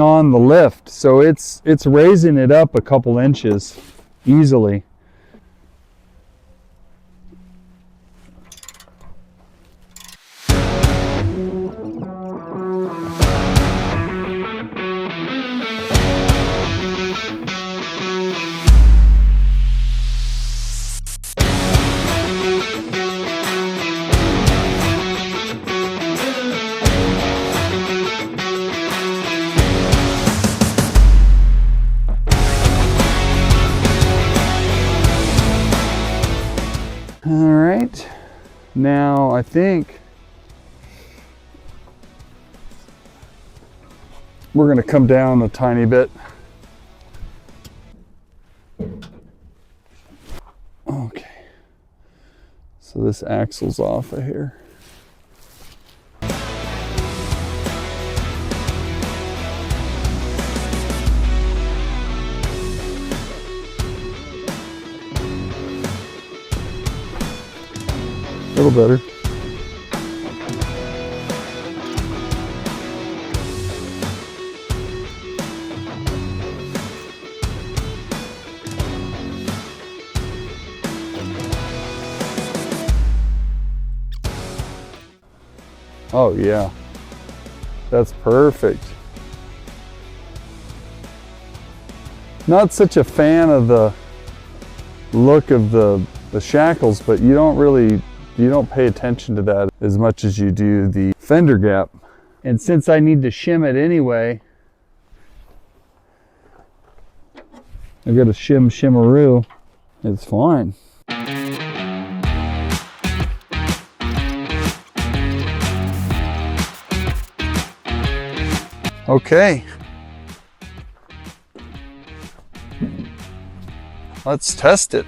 on the lift, so it's raising it up a couple inches easily. All right, now I think we're going to come down a tiny bit. Okay, so this axle's off of here. A little better. Oh yeah, that's perfect. Not such a fan of the look of the shackles, but you don't pay attention to that as much as you do the fender gap. And since I need to shim it anyway, I've got a shimmaroo. It's fine. Okay. Let's test it.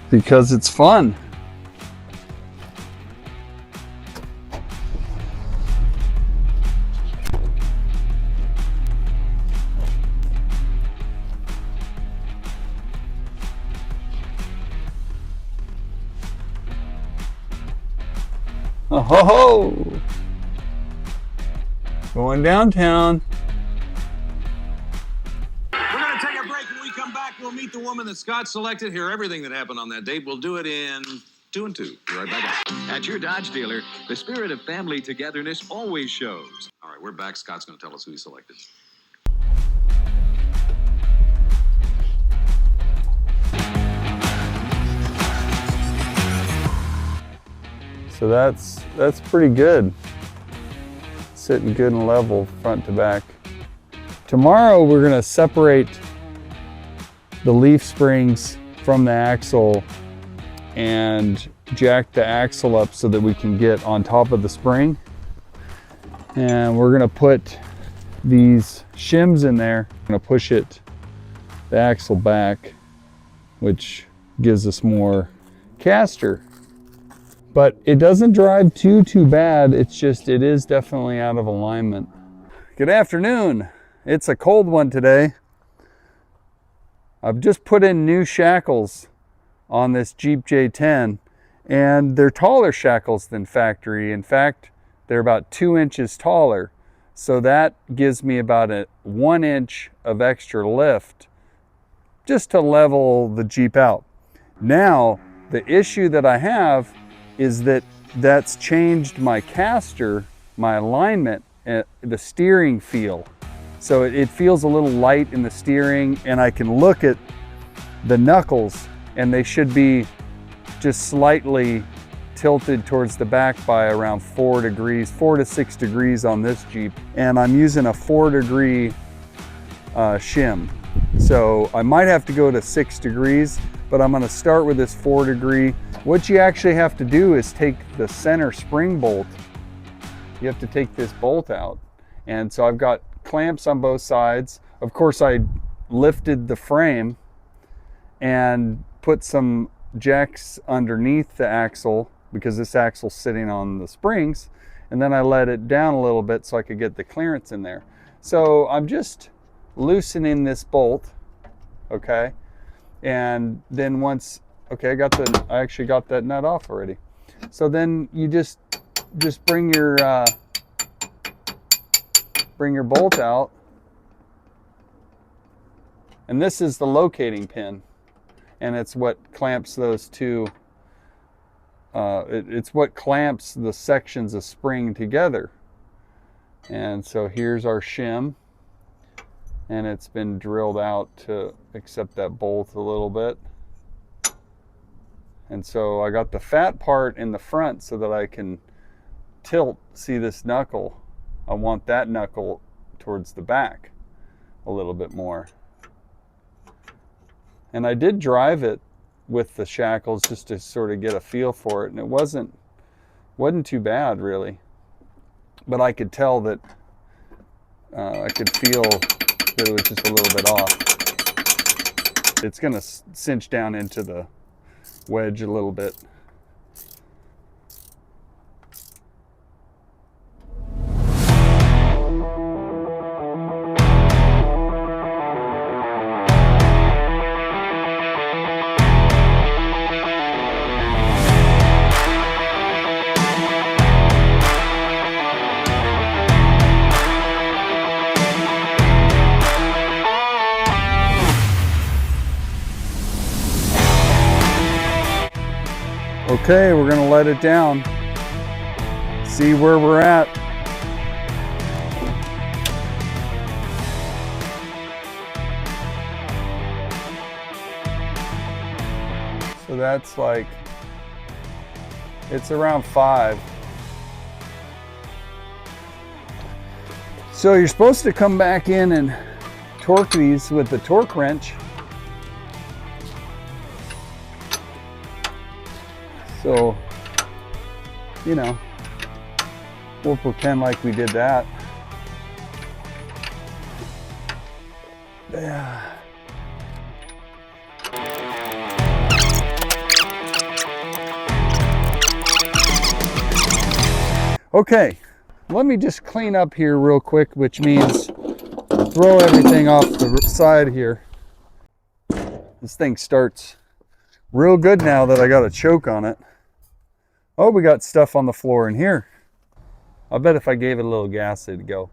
Because it's fun. Oh ho ho! Going downtown. We'll meet the woman that Scott selected. Hear everything that happened on that date. We'll do it in 2 and 2. Be right back. At your Dodge dealer, the spirit of family togetherness always shows. All right, we're back. Scott's going to tell us who he selected. So that's pretty good. Sitting good and level front to back. Tomorrow we're going to separate the leaf springs from the axle and jack the axle up so that we can get on top of the spring. And we're gonna put these shims in there. I'm gonna push the axle back, which gives us more caster. But it doesn't drive too bad. It is definitely out of alignment. Good afternoon. It's a cold one today. I've just put in new shackles on this Jeep J10, and they're taller shackles than factory. In fact, they're about 2 inches taller. So that gives me about a 1 inch of extra lift just to level the Jeep out. Now, the issue that I have is that's changed my caster, my alignment, the steering feel. So it feels a little light in the steering, and I can look at the knuckles and they should be just slightly tilted towards the back by around 4 to 6 degrees on this Jeep. And I'm using a 4-degree shim. So I might have to go to 6 degrees, but I'm gonna start with this 4-degree. What you actually have to do is take the center spring bolt. You have to take this bolt out. And so I've got clamps on both sides. Of course, I lifted the frame and put some jacks underneath the axle because this axle's sitting on the springs, and then I let it down a little bit so I could get the clearance in there. So I'm just loosening this bolt, okay? And then once, okay, I actually got that nut off already. So then you just bring your bring your bolt out. And this is the locating pin. And it's what clamps those two, it's what clamps the sections of spring together. And so here's our shim. And it's been drilled out to accept that bolt a little bit. And so I got the fat part in the front so that I can tilt, see this knuckle. I want that knuckle towards the back a little bit more. And I did drive it with the shackles just to sort of get a feel for it, and it wasn't too bad really. But I could tell that I could feel that it was just a little bit off. It's gonna cinch down into the wedge a little bit. Okay, we're gonna let it down, see where we're at. So that's like, it's around 5. So you're supposed to come back in and torque these with the torque wrench. So, you know, we'll pretend like we did that. Yeah. Okay, let me just clean up here real quick, which means throw everything off the side here. This thing starts real good now that I got a choke on it. Oh, we got stuff on the floor in here. I bet if I gave it a little gas, it'd go.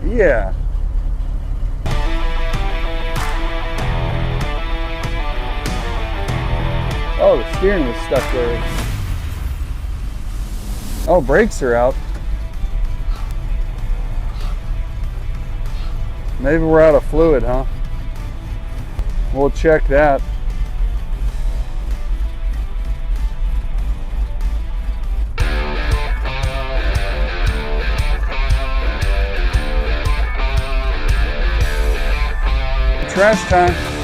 Yeah. Oh, the steering was stuck there. Oh, brakes are out. Maybe we're out of fluid, huh? We'll check that. Trash time.